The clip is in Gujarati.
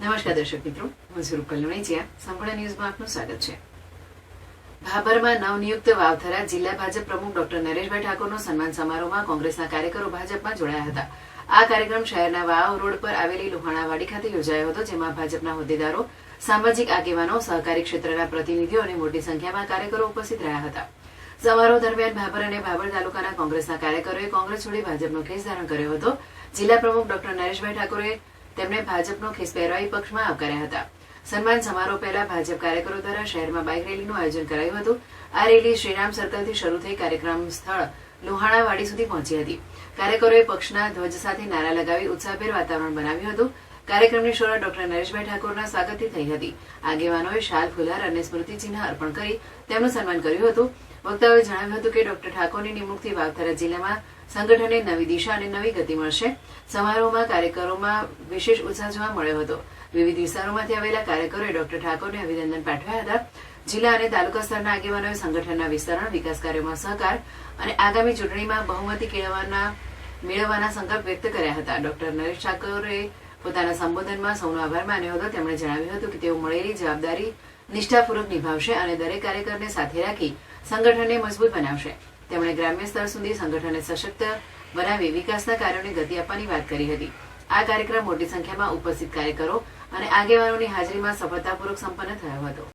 નમસ્કાર દર્શક મિત્રો, હું સ્વરૂપ કલ્લુણીચિયા. સંપૂર્ણ ન્યૂઝમાં આપનું સ્વાગત છે. ભાભરમાં નવનિયુક્ત વાવથરા જિલ્લા ભાજપ પ્રમુખ ડોક્ટર નરેશભાઈ ઠાકોરનો સન્માન સમારોહમાં કોંગ્રેસના કાર્યકરો ભાજપમાં જોડાયા હતા. આ કાર્યક્રમ શહેરના વાવ રોડ પર આવેલી લુહાણાવાડી ખાતે યોજાયો હતો, જેમાં ભાજપના હોદ્દેદારો, સામાજિક આગેવાનો, સહકારી ક્ષેત્રના પ્રતિનિધિઓ અને મોટી સંખ્યામાં કાર્યકરો ઉપસ્થિત રહ્યા હતા. સમારોહ દરમિયાન ભાભર અને ભાભર તાલુકાના કોંગ્રેસના કાર્યકરોએ કોંગ્રેસ છોડી ભાજપનો ખેસ ધારણ કર્યો હતો. જિલ્લા પ્રમુખ ડોક્ટર નરેશભાઈ ઠાકોરે તેમને ભાજપનો ખેસ પહેરવાઈ પક્ષમાં આવકાર્યા હતા. સન્માન સમારોહ પહેલા ભાજપ કાર્યકરો દ્વારા શહેરમાં બાઇક રેલીનું આયોજન કરાયું હતું. આ રેલી શ્રીરામ સર્કલથી શરૂ થઈ કાર્યક્રમ સ્થળ લુહાણાવાડી સુધી પહોંચી હતી. કાર્યકરોએ પક્ષના ધ્વજ સાથે નારા લગાવી ઉત્સાહભેર વાતાવરણ બનાવ્યું હતું. કાર્યક્રમની શરૂઆત ડોક્ટર નરેશભાઈ ઠાકોરના સ્વાગતથી થઈ હતી. આગેવાનોએ શાલ, ફુલહાર અને સ્મૃતિચિહ્ન અર્પણ કરી તેમનું સન્માન કર્યું હતું. વક્તાઓએ જણાવ્યું હતું કે ડોક્ટર ઠાકોરની નિમણૂકથી વાવથરા જિલ્લામાં સંગઠનને નવી દિશા અને નવી ગતિ મળશે. સમારોહમાં કાર્યકરોમાં વિશેષ ઉત્સાહ જોવા મળ્યો હતો. વિવિધ વિસ્તારોમાંથી આવેલા કાર્યકરોએ ડોક્ટર ઠાકોરને અભિનંદન પાઠવ્યા હતા. જિલ્લા અને તાલુકા સ્તરના આગેવાનોએ સંગઠનના વિસ્તરણ, વિકાસ કાર્યોમાં સહકાર અને આગામી ચૂંટણીમાં બહુમતી મેળવવાના સંકલ્પ વ્યક્ત કર્યા હતા. ડોક્ટર નરેશ ઠાકોરે પોતાના સંબોધનમાં સૌનો આભાર માન્યો હતો. તેમણે જણાવ્યું હતું કે તેઓ મળેલી જવાબદારી નિષ્ઠાપૂર્વક નિભાવશે અને દરેક કાર્યકરને સાથે રાખી સંગઠનને મજબૂત બનાવશે. તેમણે ગ્રામ્ય સ્તર સુધી સંગઠનને સશક્ત બનાવી વિકાસના કાર્યોને ગતિ આપવાની વાત કરી હતી. આ કાર્યક્રમ મોટી સંખ્યામાં ઉપસ્થિત કાર્યકરો અને આગેવાનોની હાજરીમાં સફળતાપૂર્વક સંપન્ન થયો હતો.